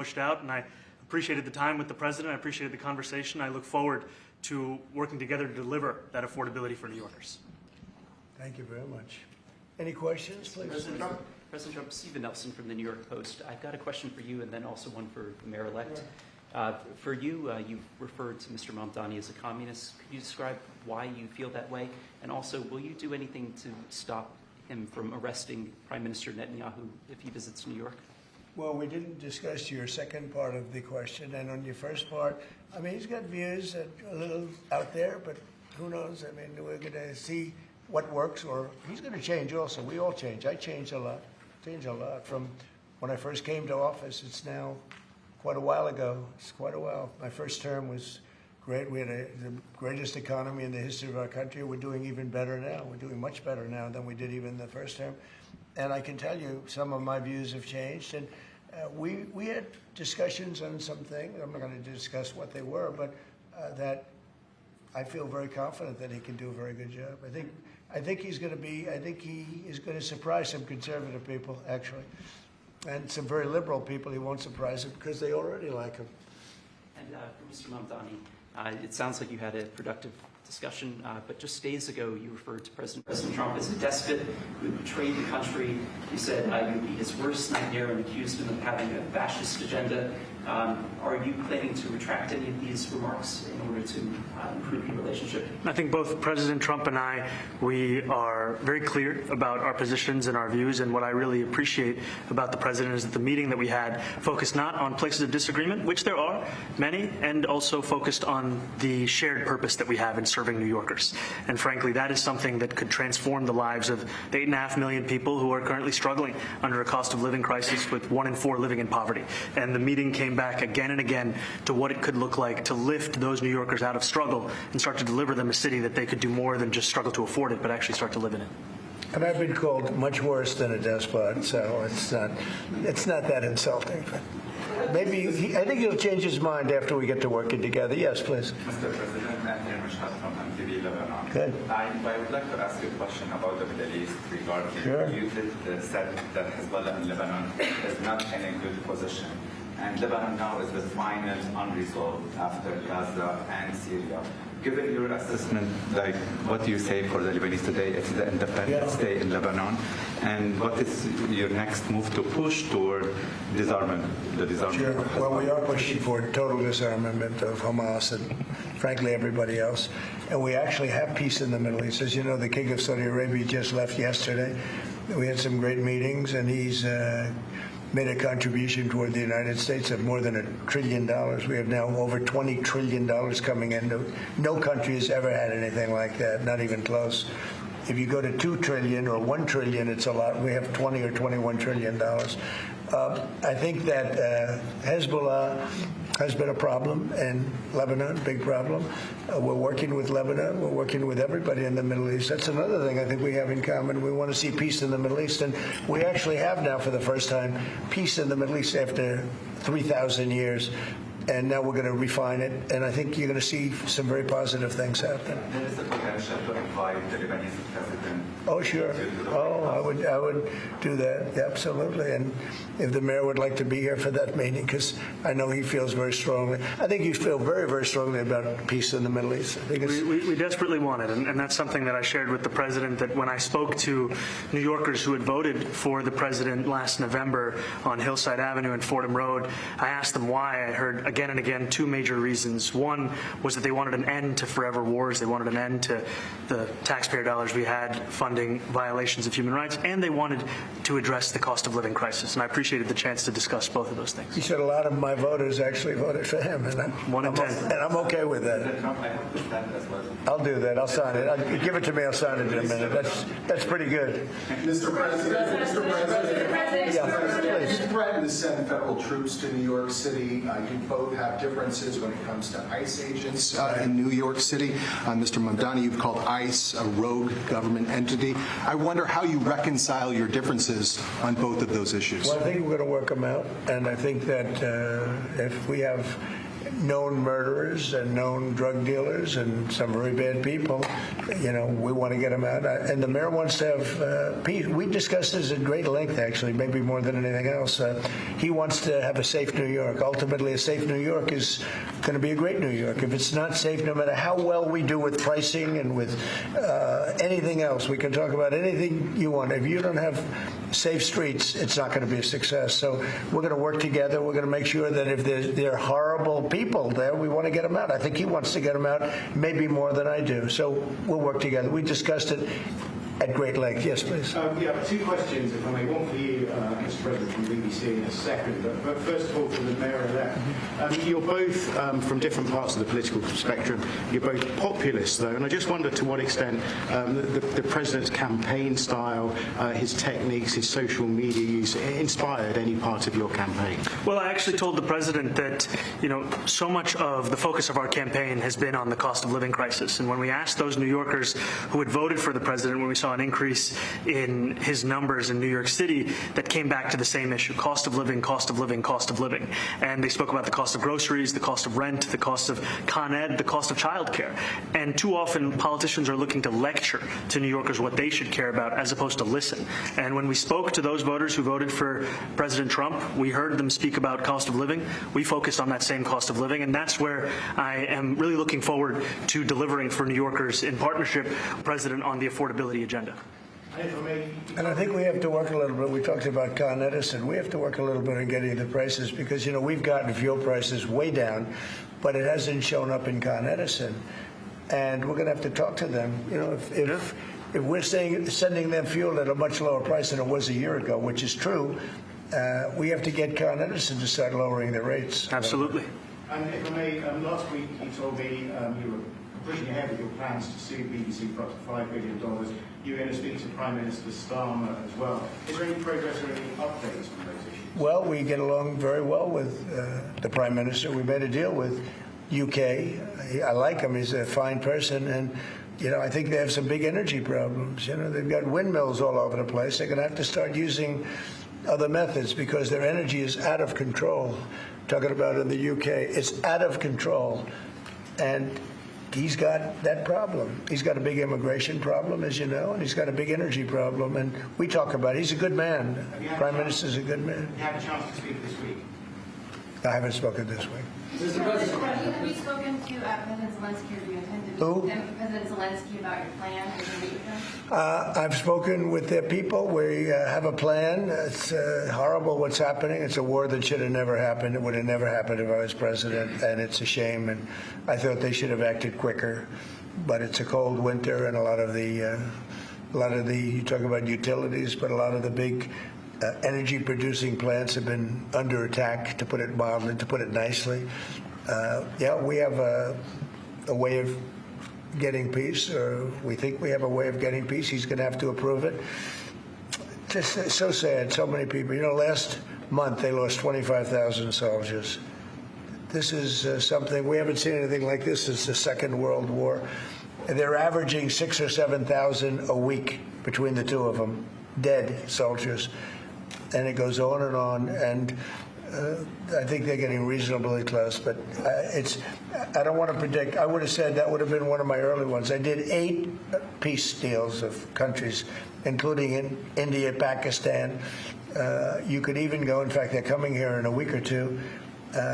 pushed out, and I appreciated the time with the president. I appreciated the conversation. I look forward to working together to deliver that affordability for New Yorkers. Thank you very much. Any questions, please? President Trump, Stephen Nelson from the New York Post. I've got a question for you and then also one for the mayor-elect. For you, you've referred to Mr. Mamdani as a communist. Could you describe why you feel that way? And also, will you do anything to stop him from arresting Prime Minister Netanyahu if he visits New York? Well, we didn't discuss your second part of the question. And on your first part, I mean, he's got views that are a little out there, but who knows? I mean, we're going to see what works, or he's going to change also. We all change. I changed a lot. From when I first came to office. It's now quite a while ago. It's quite a while. My first term was great. We had the greatest economy in the history of our country. We're doing even better now. We're doing much better now than we did even the first term. And I can tell you some of my views have changed. And we had discussions on some things. I'm not going to discuss what they were, but that I feel very confident that he can do a very good job. I think he's going to be. I think he is going to surprise some conservative people, actually, and some very liberal people. He won't surprise them because they already like him. And for Mr. Mamdani, it sounds like you had a productive discussion, but just days ago you referred to President Trump as a despot who had betrayed the country. You said you would be his worst nightmare and accused him of having a fascist agenda. Are you planning to retract any of these remarks in order to improve your relationship? I think both President Trump and we are very clear about our positions and our views, and what I really appreciate about the president is that the meeting that we had focused not on places of disagreement, which there are many, and also focused on the shared purpose that we have in serving New Yorkers. And frankly, that is something that could transform the lives of the 8.5 million people who are currently struggling under a cost of living crisis, with 1 in 4 living in poverty. And the meeting came back again and again to what it could look like to lift those New Yorkers out of struggle and start to deliver them a city that they could do more than just struggle to afford it, but actually start to live in it. And I've been called much worse than a despot, so it's not that insulting. Maybe I think he'll change his mind after we get to working together. Yes, please. Mr. President, I'm from MTV Lebanon. Good. I would like to ask you a question about the Middle East regarding you said that Hezbollah in Lebanon is not in a good position. And Lebanon now is the final unresolved after Gaza and Syria. Given your assessment, like what do you say for the Lebanese today? It's the independent state in Lebanon. And what is your next move to push toward disarmament? The disarmament. Sure. Well, we are pushing for total disarmament of Hamas and, frankly, everybody else. And we actually have peace in the Middle East. As you know, the King of Saudi Arabia just left yesterday. We had some great meetings, and he's made a contribution toward the United States of more than $1 trillion. We have now over $20 trillion coming in. No country has ever had anything like that, not even close. If you go to 2 trillion or 1 trillion, it's a lot. We have 20 or 21 trillion dollars. I think that Hezbollah has been a problem in Lebanon, big problem. We're working with Lebanon. We're working with everybody in the Middle East. That's another thing I think we have in common. We want to see peace in the Middle East, and we actually have now, for the first time, peace in the Middle East after 3,000 years. And now we're going to refine it, and I think you're going to see some very positive things happen. There is a potential to invite the Lebanese president. Oh, sure. Oh, I would do that, absolutely. And if the mayor would like to be here for that meeting, because I know he feels very strongly. I think you feel very, very strongly about peace in the Middle East. I think we desperately want it, and that's something that I shared with the president, that when I spoke to New Yorkers who had voted for the president last November on Hillside Avenue and Fordham Road, I asked them why. I heard again and again 2 major reasons. One was that they wanted an end to forever wars. They wanted an end to the taxpayer dollars we had funding violations of human rights, and they wanted to address the cost of living crisis. And I appreciated the chance to discuss both of those things. He said a lot of my voters actually voted for him, and I'm okay with that. I'll do that. I'll sign it. Give it to me. I'll sign it in a minute. That's pretty good. Mr. President. Yeah, please. You threatened to send federal troops to New York City. You both have differences when it comes to ICE agents in New York City. Mr. Mamdani, you've called ICE a rogue government entity. I wonder how you reconcile your differences on both of those issues. Well, I think we're going to work them out, and I think that if we have known murderers and known drug dealers and some very bad people, we want to get them out. And the mayor wants to have peace. We discussed this at great length, actually, maybe more than anything else. He wants to have a safe New York. Ultimately, a safe New York is going to be a great New York. If it's not safe, no matter how well we do with pricing and with anything else, we can talk about anything you want. If you don't have safe streets, it's not going to be a success. So we're going to work together. We're going to make sure that if there are horrible people there, we want to get them out. I think he wants to get them out maybe more than I do. So we'll work together. We discussed it at great length. Yes, please. Yeah, two questions, if I may. One for you, Mr. President, from BBC in a second. But first of all, for the mayor-elect. You're both from different parts of the political spectrum. You're both populists, though, and I just wonder to what extent the president's campaign style, his techniques, his social media use inspired any part of your campaign. Well, I actually told the president that, so much of the focus of our campaign has been on the cost of living crisis. And when we asked those New Yorkers who had voted for the president, when we saw an increase in his numbers in New York City, that came back to the same issue: cost of living, cost of living, cost of living. And they spoke about the cost of groceries, the cost of rent, the cost of Con Ed, the cost of childcare. And too often politicians are looking to lecture to New Yorkers what they should care about as opposed to listen. And when we spoke to those voters who voted for President Trump, we heard them speak about cost of living. We focused on that same cost of living, and that's where I am really looking forward to delivering for New Yorkers in partnership with the President on the affordability agenda. And I think we have to work a little bit. We talked about Con Edison. We have to work a little bit on getting the prices because, we've gotten fuel prices way down, but it hasn't shown up in Con Edison. And we're going to have to talk to them. If we're sending them fuel at a much lower price than it was a year ago, which is true, we have to get Con Edison to start lowering the rates. Absolutely. And if I may, last week you told me you were pushing ahead with your plans to sue BBC for up to $5 billion. You were going to speak to Prime Minister Starmer as well. Is there any progress or any updates on those issues? Well, we get along very well with the Prime Minister. We made a deal with UK. I like him. He's a fine person. And, I think they have some big energy problems. They've got windmills all over the place. They're going to have to start using other methods because their energy is out of control. Talking about in the UK, it's out of control. And he's got that problem. He's got a big immigration problem, as you know, and he's got a big energy problem. And we talk about it. He's a good man. Prime Minister's a good man. You had a chance to speak this week. I haven't spoken this week. Mr. President, have you spoken to President Zelensky, or do you intend to Who? speak to President Zelensky about your plan? Are you going to meet with him? I've spoken with their people. We have a plan. It's horrible what's happening. It's a war that should have never happened. It would have never happened if I was president, and it's a shame. And I thought they should have acted quicker. But it's a cold winter, and a lot of the you talk about utilities, but a lot of the big energy-producing plants have been under attack, to put it mildly, to put it nicely. We have a way of getting peace, or we think we have a way of getting peace. He's going to have to approve it. Just so sad, so many people. Last month they lost 25,000 soldiers. This is something, we haven't seen anything like this since the Second World War. They're averaging 6,000 or 7,000 a week between the two of them, dead soldiers. And it goes on, and I think they're getting reasonably close. But I don't want to predict. I would have said that would have been one of my early ones. I did 8 peace deals of countries, including in India, Pakistan. You could even go, in fact, they're coming here in a week or two,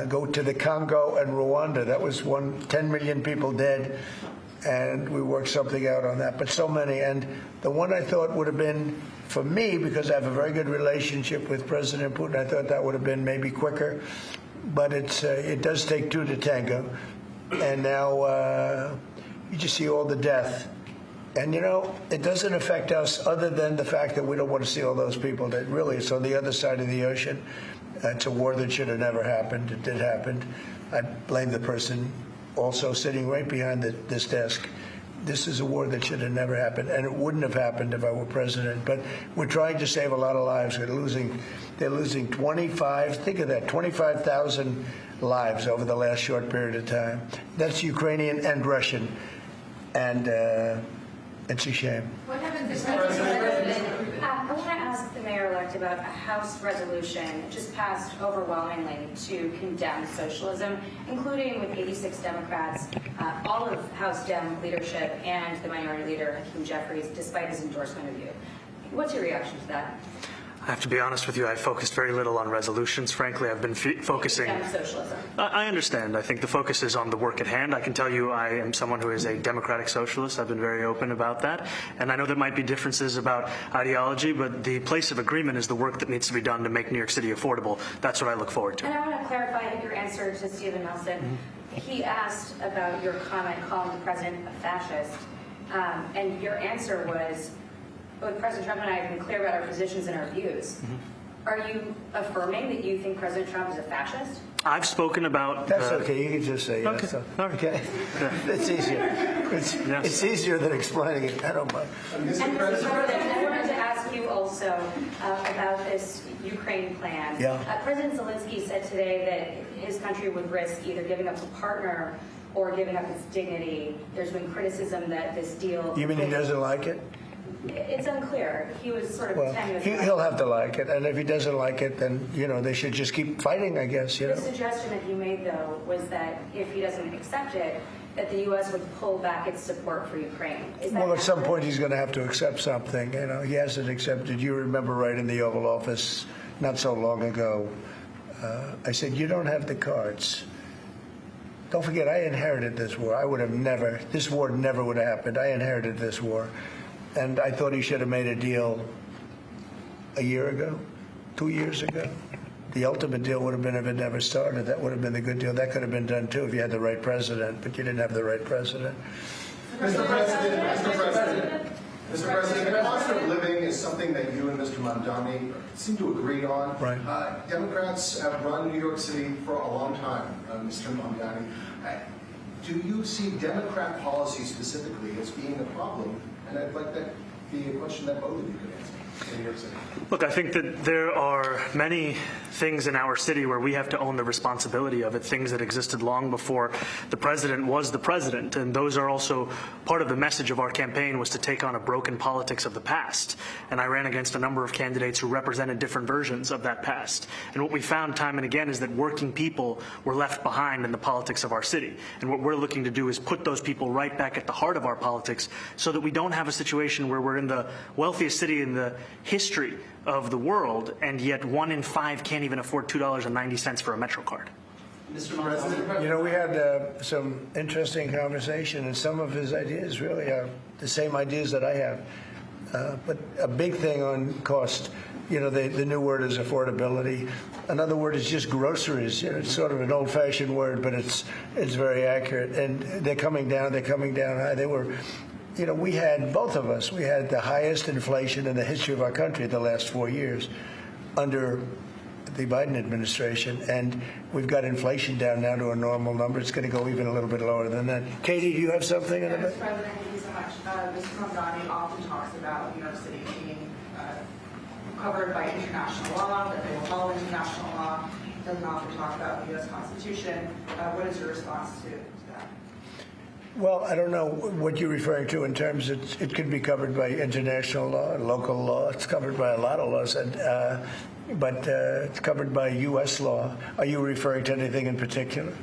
go to the Congo and Rwanda. That was 10 million people dead. And we worked something out on that, but so many. And the one I thought would have been, for me, because I have a very good relationship with President Putin, I thought that would have been maybe quicker. But it does take 2 to tango. And now you just see all the death. And, it doesn't affect us other than the fact that we don't want to see all those people that really, it's on the other side of the ocean. It's a war that should have never happened. It did happen. I blame the person also sitting right behind this desk. This is a war that should have never happened, and it wouldn't have happened if I were president. But we're trying to save a lot of lives. They're losing 25,000 lives over the last short period of time. That's Ukrainian and Russian, and it's a shame. What happens if President? I want to ask ask the mayor-elect about a House resolution just passed overwhelmingly to condemn socialism, including with 86 Democrats, all of House Dem leadership, and the Minority Leader, Hakeem Jeffries, despite his endorsement of you. What's your reaction to that? I have to be honest with you, I focused very little on resolutions. Frankly, I've been focusing... Condemn socialism. I understand. I think the focus is on the work at hand. I can tell you I am someone who is a democratic socialist. I've been very open about that. And I know there might be differences about ideology, but the place of agreement is the work that needs to be done to make New York City affordable. That's what I look forward to. And I want to clarify your answer to Stephen Nelson. He asked about your comment calling the president a fascist, and your answer was, both President Trump and I have been clear about our positions and our views. Are you affirming that you think President Trump is a fascist? I've spoken about... That's okay. You can just say yes. Okay. All right. Okay. It's easier. It's easier than explaining it. I don't mind. And Mr. President, I wanted to ask you also about this Ukraine plan. Yeah. President Zelensky said today that his country would risk either giving up a partner or giving up its dignity. There's been criticism that this deal... You mean he doesn't like it? It's unclear. He was sort of Well, tenuous. he'll have to like it, and if he doesn't like it, then they should just keep fighting, I guess. The suggestion that you made, though, was that if he doesn't accept it, that the U.S. would pull back its support for Ukraine. Is that Well, at some accurate? point he's going to have to accept something. He hasn't accepted. You remember right in the Oval Office not so long ago, I said, you don't have the cards. Don't forget, I inherited this war. This war never would have happened. I inherited this war. And I thought he should have made a deal a year ago, 2 years ago. The ultimate deal would have been if it never started. That would have been the good deal. That could have been done, too, if you had the right president, but you didn't have the right president. Mr. President, cost of living is something that you and Mr. Mamdani seem to agree on. Right. Democrats have run New York City for a long time, Mr. Mamdani. Do you see Democrat policy specifically as being a problem? And I'd like that to be a question that both of you could answer in New York City. Look, I think that there are many things in our city where we have to own the responsibility of it, things that existed long before the president was the president. And those are also part of the message of our campaign, was to take on a broken politics of the past. And I ran against a number of candidates who represented different versions of that past. And what we found time and again is that working people were left behind in the politics of our city. And what we're looking to do is put those people right back at the heart of our politics so that we don't have a situation where we're in the wealthiest city in the history of the world, and yet 1 in 5 can't even afford $2.90 for a Metro card. Mr. Mamdani. We had some interesting conversation, and some of his ideas really are the same ideas that I have. But a big thing on cost, the new word is affordability. Another word is just groceries. It's sort of an old-fashioned word, but it's very accurate. And they're coming down high. They were... we had, both of us, we had the highest inflation in the history of our country the last 4 years under the Biden administration, and we've got inflation down now to a normal number. It's going to go even a little bit lower than that. Katie, do you have something in a bit? Mr. President, thank you so much. Mr. Mamdani often talks about New York City being covered by international law, that they will follow international law. Doesn't often talk about the U.S. Constitution. What is your response to that? Well, I don't know what you're referring to in terms of it could be covered by international law and local law. It's covered by a lot of laws, but it's covered by U.S. law. Are you referring to anything in particular?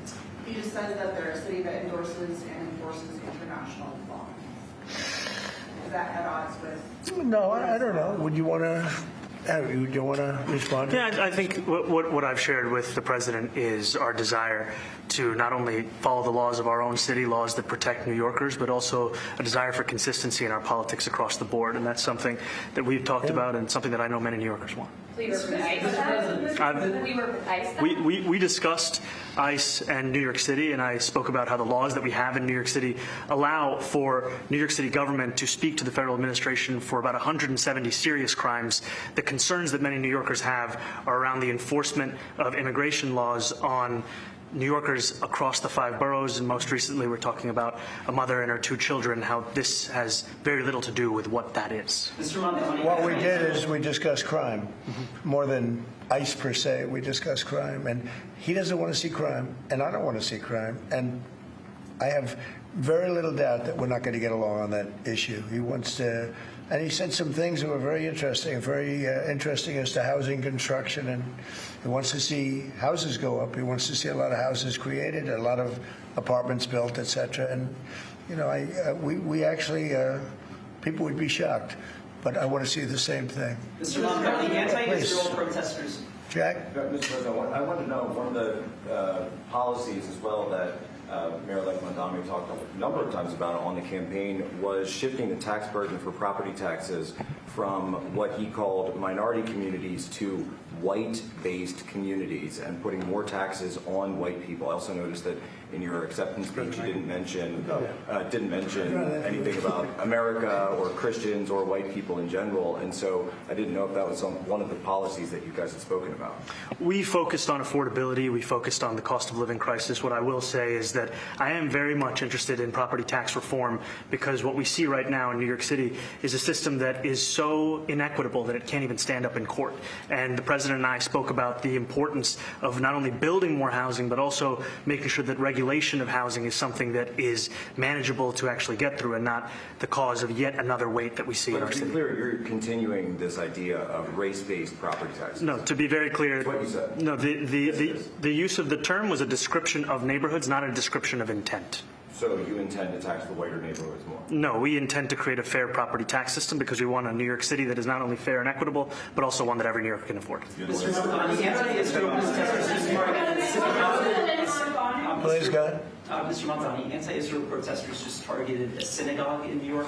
He just says that they're a city that endorses and enforces international law. Is that at odds with? No, I don't know. Would you want to? Do you want to respond? Yeah, I think what I've shared with the president is our desire to not only follow the laws of our own city, laws that protect New Yorkers, but also a desire for consistency in our politics across the board. And that's something that we've talked about and something that I know many New Yorkers want. We were with ICE. We were with ICE. We discussed ICE and New York City, and I spoke about how the laws that we have in New York City allow for New York City government to speak to the federal administration for about 170 serious crimes. The concerns that many New Yorkers have are around the enforcement of immigration laws on New Yorkers across the 5 boroughs, and most recently we're talking about a mother and her 2 children, how this has very little to do with what that is. Mr. Mamdani. What we did is we discussed crime. More than ICE per se, we discussed crime. And he doesn't want to see crime, and I don't want to see crime. And I have very little doubt that we're not going to get along on that issue. He wants to And he said some things that were very interesting as to housing construction. And he wants to see houses go up. He wants to see a lot of houses created, a lot of apartments built, et cetera. And, you know, we actually, people would be shocked. But I want to see the same thing. Mr. Mamdani, anti-Israel protesters. Jack? Mr. President, I want to know one of the policies as well that Mayor-elect Mamdani talked a number of times about on the campaign was shifting the tax burden for property taxes from what he called minority communities to white-based communities and putting more taxes on white people. I also noticed that in your acceptance speech you didn't mention anything about America or Christians or white people in general, and so I didn't know if that was one of the policies that you guys had spoken about. We focused on affordability. We focused on the cost of living crisis. What I will say is that I am very much interested in property tax reform because what we see right now in New York City is a system that is so inequitable that it can't even stand up in court. And the President and I spoke about the importance of not only building more housing, but also making sure that regulation of housing is something that is manageable to actually get through and not the cause of yet another weight that we see in our But to city. be clear, you're continuing this idea of race-based property taxes. No, to be very clear, That's what you said. no, the use of the term was a description of neighborhoods, not a description of intent. So you intend to tax the whiter neighborhoods more? No, we intend to create a fair property tax system because we want a New York City that is not only fair and equitable, but also one that every New Yorker can afford. Mr. Mamdani, anti-Israel protesters just targeted synagogue. Please, go ahead. Mr. Mamdani, anti-Israel protesters just targeted a synagogue in New York.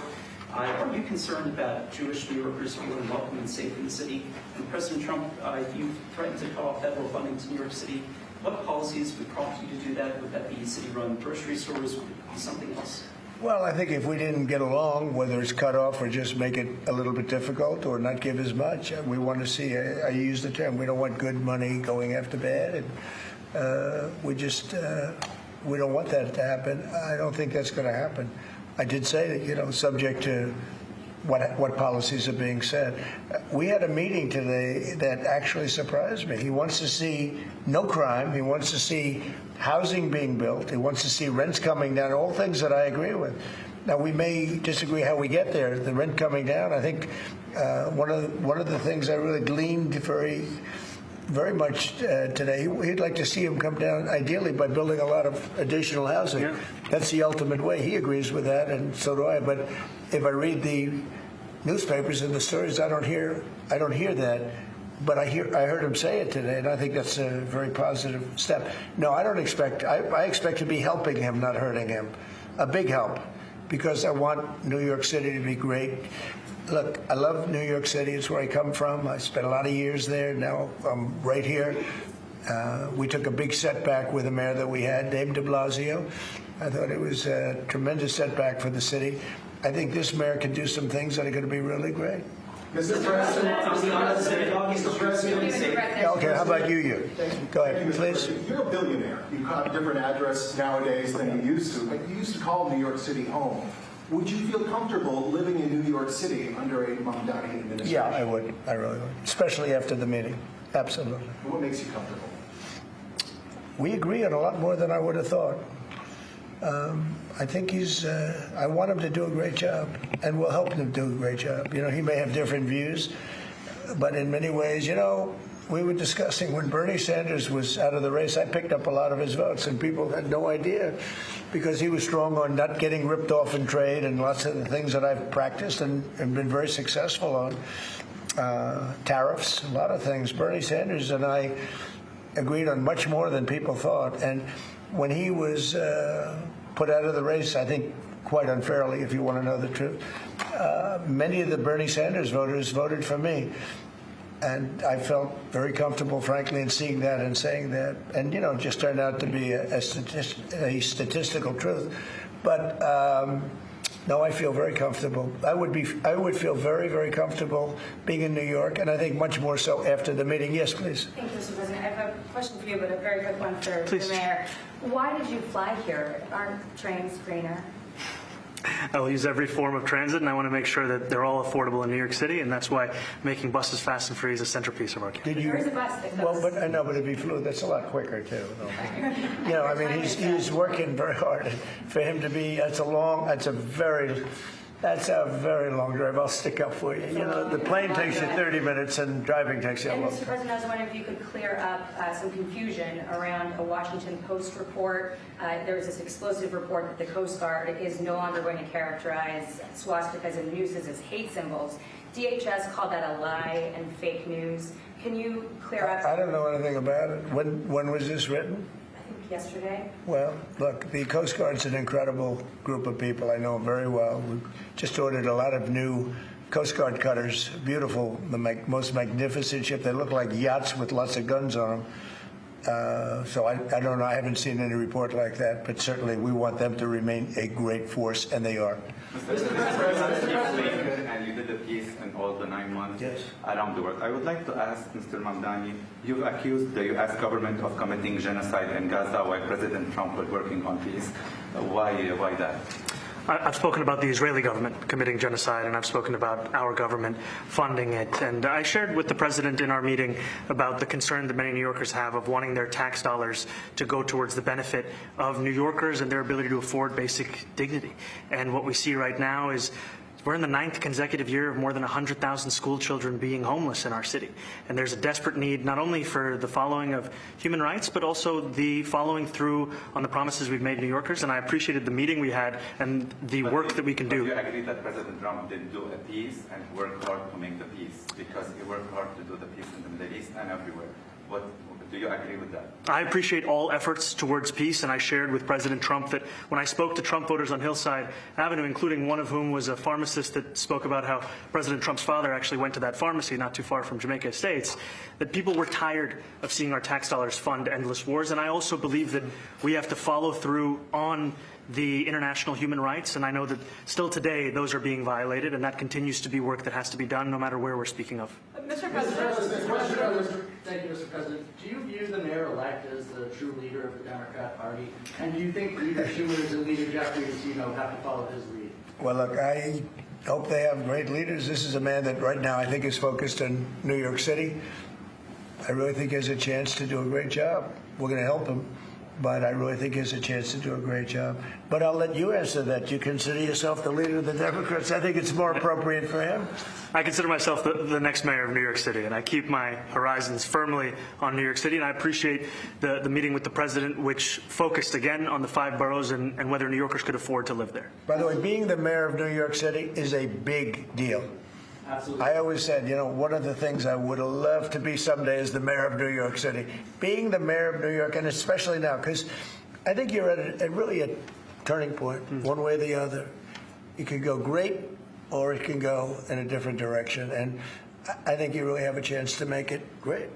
Are you concerned about Jewish New Yorkers feeling welcome and safe in the city? And President Trump, you threatened to cut off federal funding to New York City. What policies would prompt you to do that? Would that be city-run grocery stores? Would it be something else? Well, I think if we didn't get along, whether it's cut off or just make it a little bit difficult or not give as much, we want to see, I use the term, we don't want good money going after bad. And we don't want that to happen. I don't think that's going to happen. I did say that, subject to what policies are being said. We had a meeting today that actually surprised me. He wants to see no crime. He wants to see housing being built. He wants to see rents coming down, all things that I agree with. Now, we may disagree how we get there, the rent coming down. I think one of the things I really gleaned very much today, he'd like to see him come down, ideally, by building a lot of additional housing. Yeah. That's the ultimate way. He agrees with that, and so do I. But if I read the newspapers and the stories, I don't hear that. But I heard him say it today, and I think that's a very positive step. No, I don't expect. I expect to be helping him, not hurting him. A big help, because I want New York City to be great. Look, I love New York City. It's where I come from. I spent a lot of years there. Now I'm right here. We took a big setback with the mayor that we had, Dave de Blasio. I thought it was a tremendous setback for the city. I think this mayor can do some things that are going to be really great. Mr. President, Mr. President. Okay, how about you? Go ahead, please. You're a billionaire. You have a different address nowadays than you used to, but you used to call New York City home. Would you feel comfortable living in New York City under a Mamdani administration? Yeah, I would. I really would. Especially after the meeting. Absolutely. What makes you comfortable? We agree on a lot more than I would have thought. I think I want him to do a great job, and we'll help him do a great job. He may have different views, but in many ways, we were discussing when Bernie Sanders was out of the race, I picked up a lot of his votes, and people had no idea because he was strong on not getting ripped off in trade and lots of the things that I've practiced and been very successful on. Tariffs, a lot of things. Bernie Sanders and I agreed on much more than people thought. And when he was put out of the race, I think quite unfairly, if you want to know the truth, many of the Bernie Sanders voters voted for me. And I felt very comfortable, frankly, in seeing that and saying that. And, it just turned out to be a statistical truth. But, no, I feel very comfortable. I would feel very, very comfortable being in New York, and I think much more so after the meeting. Yes, please. Thank you, Mr. President. I have a question for you, but a very quick one for Please. the mayor. Why did you fly here? Aren't trains greener? I will use every form of transit, and I want to make sure that they're all affordable in New York City, and that's why making buses fast and free is a centerpiece of our campaign. There is a bus that goes. Well, but I know, but if he flew, that's a lot quicker too. He's working very hard. For him to be, that's a That's a very long drive. I'll stick up for you. You know, the plane takes you 30 minutes and driving takes you a And long Mr. time. President, I was wondering if you could clear up some confusion around a Washington Post report. There was this explosive report that the Coast Guard is no longer going to characterize swastikas and nooses as hate symbols. DHS called that a lie and fake news. Can you clear up? I don't know anything about it. When was this written? I think yesterday. Well, look, the Coast Guard's an incredible group of people. I know them very well. We just ordered a lot of new Coast Guard cutters, beautiful, the most magnificent ship. They look like yachts with lots of guns on them. So I don't know. I haven't seen any report like that, but certainly we want them to remain a great force, and they are. Mr. President, and you did a piece in all the 9 months Yes. around the world. I would like to ask Mr. Mamdani, you've accused the U.S. government of committing genocide in Gaza while President Trump was working on peace. Why that? I've spoken about the Israeli government committing genocide, and I've spoken about our government funding it. And I shared with the president in our meeting about the concern that many New Yorkers have of wanting their tax dollars to go towards the benefit of New Yorkers and their ability to afford basic dignity. And what we see right now is we're in the 9th consecutive year of more than 100,000 school children being homeless in our city. And there's a desperate need not only for the following of human rights, but also the following through on the promises we've made to New Yorkers. And I appreciated the meeting we had and the work that we can do. Do you agree that President Trump did do a peace and work hard to make the peace? Because he worked hard to do the peace in the Middle East and everywhere. Do you agree with that? I appreciate all efforts towards peace, and I shared with President Trump that when I spoke to Trump voters on Hillside Avenue, including one of whom was a pharmacist that spoke about how President Trump's father actually went to that pharmacy not too far from Jamaica Estates, that people were tired of seeing our tax dollars fund endless wars. And I also believe that we have to follow through on the international human rights, and I know that still today those are being violated, and that continues to be work that has to be done no matter where we're speaking of. Mr. Mr. President. President, thank you, Mr. President. Do you view the mayor-elect as the true leader of the Democrat Party? And do you think Leader Schumer's and Leader Jeffries, have to follow his lead? Well, look, I hope they have great leaders. This is a man that right now I think is focused on New York City. I really think he has a chance to do a great job. We're going to help him, but I really think he has a chance to do a great job. But I'll let you answer that. You consider yourself the leader of the Democrats. I think it's more appropriate for him. I consider myself the next mayor of New York City, and I keep my horizons firmly on New York City, and I appreciate the meeting with the president, which focused again on the 5 boroughs and whether New Yorkers could afford to live there. By the way, being the mayor of New York City is a big deal. Absolutely. I always said, one of the things I would have loved to be someday is the mayor of New York City. Being the mayor of New York, and especially now, because I think you're at really a turning point, one way or the other. It could go great, or it can go in a different direction. And I think you really have a chance to make it great.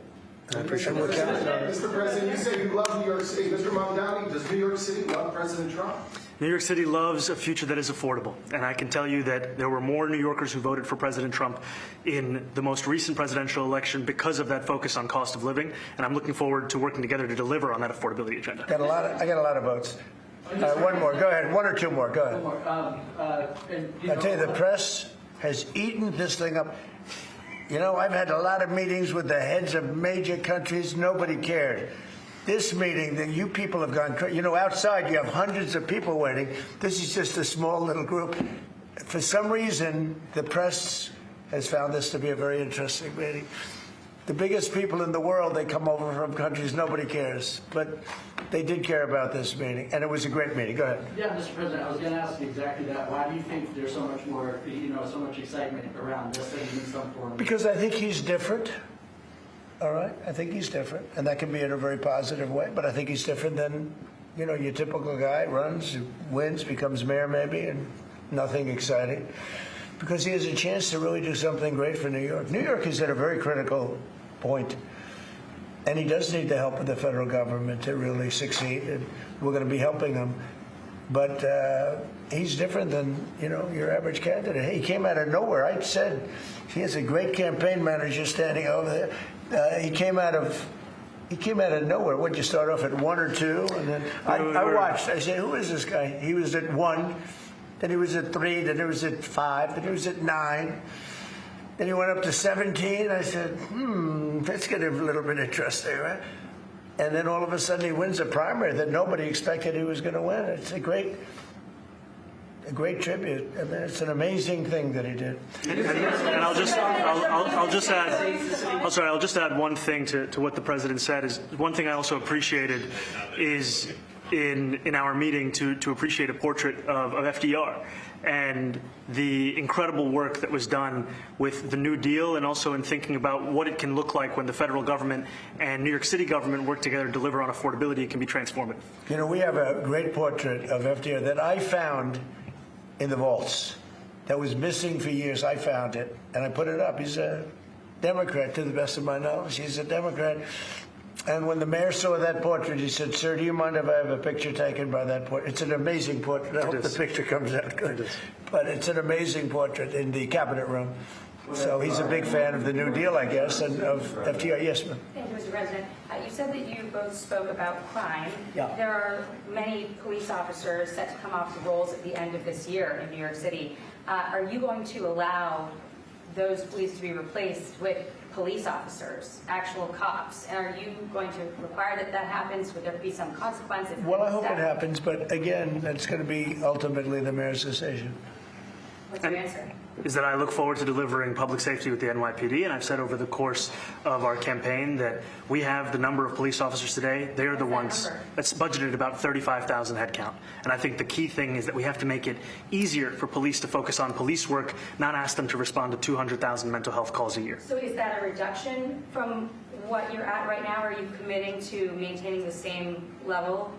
I appreciate what counts. Mr. President, you say you love New York City. Mr. Mamdani, does New York City love President Trump? New York City loves a future that is affordable, and I can tell you that there were more New Yorkers who voted for President Trump in the most recent presidential election because of that focus on cost of living, and I'm looking forward to working together to deliver on that affordability agenda. I got a lot of votes. One more. Go ahead. 1 or 2 more. Go ahead. One more. I tell you, the press has eaten this thing up. I've had a lot of meetings with the heads of major countries. Nobody cared. This meeting, that you people have gone crazy. Outside you have hundreds of people waiting. This is just a small little group. For some reason, the press has found this to be a very interesting meeting. The biggest people in the world, they come over from countries nobody cares. But they did care about this meeting, and it was a great meeting. Go ahead. Yeah, Mr. President, I was going to ask you exactly that. Why do you think there's so much more, so much excitement around this than in some form? Because I think he's different. All right? I think he's different. And that can be in a very positive way. But I think he's different than, your typical guy runs, wins, becomes mayor maybe, and nothing exciting. Because he has a chance to really do something great for New York. New York is at a very critical point. And he does need the help of the federal government to really succeed. And we're going to be helping him. But he's different than, your average candidate. He came out of nowhere. I said he has a great campaign manager standing over there. He came out of nowhere. What'd you start off at 1 or 2? And then I watched. I said, who is this guy? He was at 1, then he was at 3, then he was at 5, then he was at 9. Then he went up to 17. I said, that's getting a little bit interesting, right? And then all of a sudden he wins a primary that nobody expected he was going to win. It's a great a great tribute. I mean, it's an amazing thing that he did. And I'll just add one thing to what the president said. Is one thing I also appreciated is in our meeting to appreciate a portrait of FDR and the incredible work that was done with the New Deal, and also in thinking about what it can look like when the federal government and New York City government work together to deliver on affordability. It can be transformative. You know, we have a great portrait of FDR that I found in the vaults that was missing for years. I found it, and I put it up. He's a Democrat, to the best of my knowledge. He's a Democrat. And when the mayor saw that portrait, he said, "Sir, do you mind if I have a picture taken by that portrait?" It's an amazing portrait. I hope the picture comes out good. But it's an amazing portrait in the cabinet room. So he's a big fan of the New Deal, I guess, and of FDR. Yes, ma'am. Thank you, Mr. President. You said that you both spoke about crime. Yeah. There are many police officers set to come off the rolls at the end of this year in New York City. Are you going to allow those police to be replaced with police officers, actual cops? And are you going to require that that happens? Would there be some consequence? Well, I hope it happens, but again, that's going to be ultimately the mayor's decision. What's your answer? Is that I look forward to delivering public safety with the NYPD, and I've said over the course of our campaign that we have the number of police officers today. They are the ones that's budgeted about 35,000 headcount. And I think the key thing is that we have to make it easier for police to focus on police work, not ask them to respond to 200,000 mental health calls a year. So is that a reduction from what you're at right now? Are you committing to maintaining the same level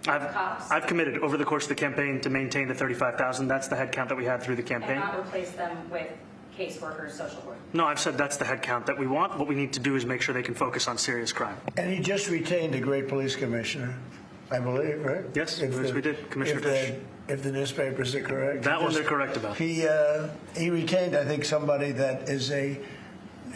of cops? I've committed over the course of the campaign to maintain the 35,000. That's the headcount that we had through the campaign. And not replace them with caseworkers, social work? No, I've said that's the headcount that we want. What we need to do is make sure they can focus on serious crime. And he just retained a great police commissioner, I believe, right? Yes, we did, Commissioner Tisch. If the newspapers are correct. That one they're correct about. He retained, I think, somebody that is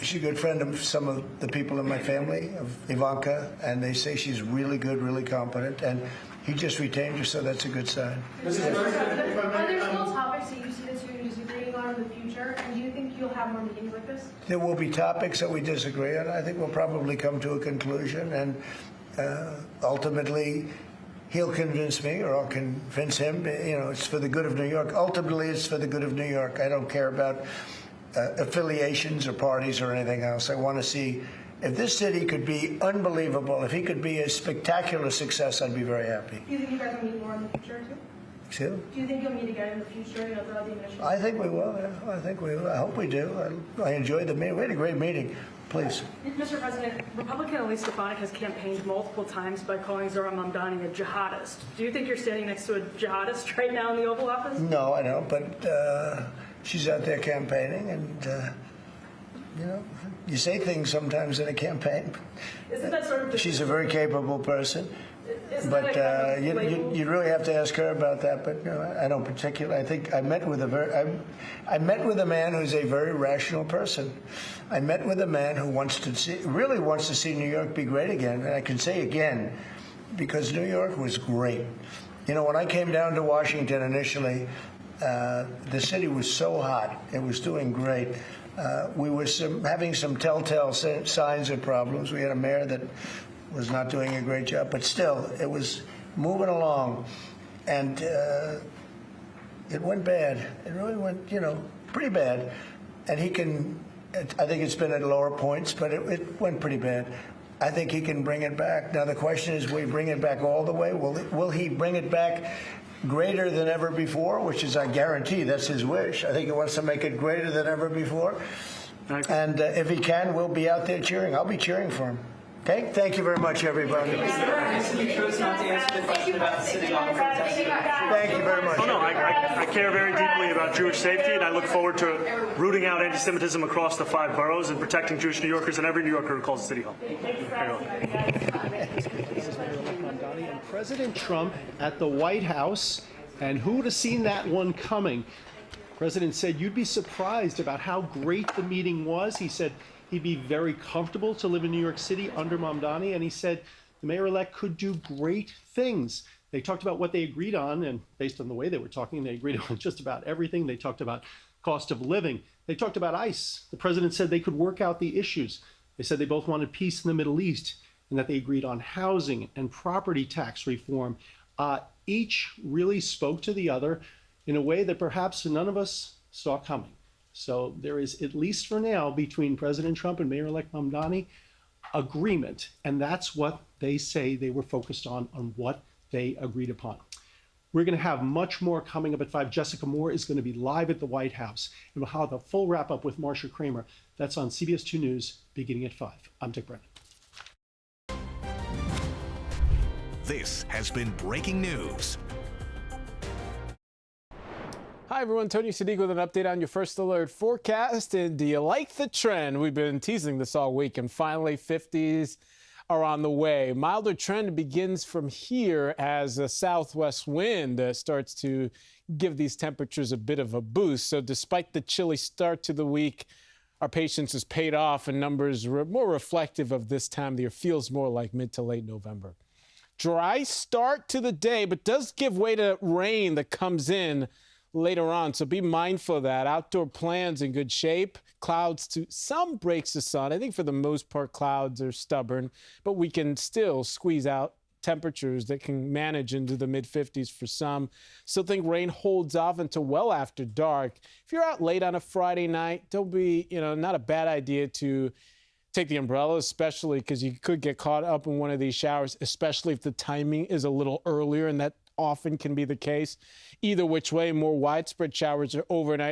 she's a good friend of some of the people in my family, of Ivanka, and they say she's really good, really competent, and he just retained her, so that's a good sign. Are there still topics that you see that you're disagreeing on in the future, and do you think you'll have more meetings like this? There will be topics that we disagree on. I think we'll probably come to a conclusion, and ultimately he'll convince me, or I'll convince him. You know, it's for the good of New York. Ultimately, it's for the good of New York. I don't care about affiliations or parties or anything else. I want to see if this city could be unbelievable, if he could be a spectacular success, I'd be very happy. Do you think you guys will meet more in the future, too? Excuse me? Do you think you'll meet again in the future, throughout the administration? I think we will. Yeah. I think we will. I hope we do. I enjoyed the meeting. We had a great meeting. Please. Mr. President, Republican Elise Stefanik has campaigned multiple times by calling Zohran Mamdani a jihadist. Do you think you're standing next to a jihadist right now in the Oval Office? No, I don't, but she's out there campaigning, and you know, you say things sometimes in a campaign. Isn't that sort of She's a very capable person, but you really have to ask her about that. But no, I don't particularly. I think I met with I met with a man who's a very rational person. I met with a man who really wants to see New York be great again, and I can say again, because New York was great. You know, when I came down to Washington initially, the city was so hot. It was doing great. We were having some telltale signs of problems. We had a mayor that was not doing a great job, but still, it was moving along. And it went bad. It really went, you know, pretty bad. And I think it's been at lower points, but it went pretty bad. I think he can bring it back. Now, the question is, will he bring it back all the way? Will he bring it back greater than ever before, which is, I guarantee, that's his wish. I think he wants to make it greater than ever before. And if he can, we'll be out there cheering. I'll be cheering for him. Okay? Thank you very much, everybody. You chose not to answer the question about the city hall protesting. Thank you very much. Oh, no, I care very deeply about Jewish safety, and I look forward to rooting out anti-Semitism across the 5 boroughs and protecting Jewish New Yorkers and every New Yorker who calls the City Hall. Mamdani and President Trump at the White House, and who would have seen that one coming? The President said you'd be surprised about how great the meeting was. He said he'd be very comfortable to live in New York City under Mamdani, and he said the mayor-elect could do great things. They talked about what they agreed on, and based on the way they were talking, they agreed on just about everything. They talked about cost of living. They talked about ICE. The president said they could work out the issues. They said they both wanted peace in the Middle East, and that they agreed on housing and property tax reform. Each really spoke to the other. in a way that perhaps none of us saw coming. So there is, at least for now, between President Trump and Mayor-elect Mamdani, agreement. And that's what they say they were focused on what they agreed upon. We're going to have much more coming up at 5. Jessica Moore is going to be live at the White House. And we'll have the full wrap-up with Marsha Kramer. That's on CBS 2 News beginning at 5. I'm Dick Brennan. This has been Breaking News. Hi everyone, Tony Sadiq with an update on your First Alert forecast. And do you like the trend? We've been teasing this all week, and finally 50s are on the way. Milder trend begins from here as a southwest wind starts to give these temperatures a bit of a boost. So despite the chilly start to the week, our patience has paid off, and numbers are more reflective of this time of the year. Feels more like mid to late November. Dry start to the day, but does give way to rain that comes in later on, so be mindful of that. Outdoor plans in good shape. Clouds to some breaks of sun. I think for the most part clouds are stubborn, but we can still squeeze out temperatures that can manage into the mid-50s for some. Still think rain holds off until well after dark. If you're out late on a Friday night, don't be, not a bad idea to take the umbrella, especially because you could get caught up in one of these showers, especially if the timing is a little earlier, and that often can be the case. Either which way, more widespread showers are overnight.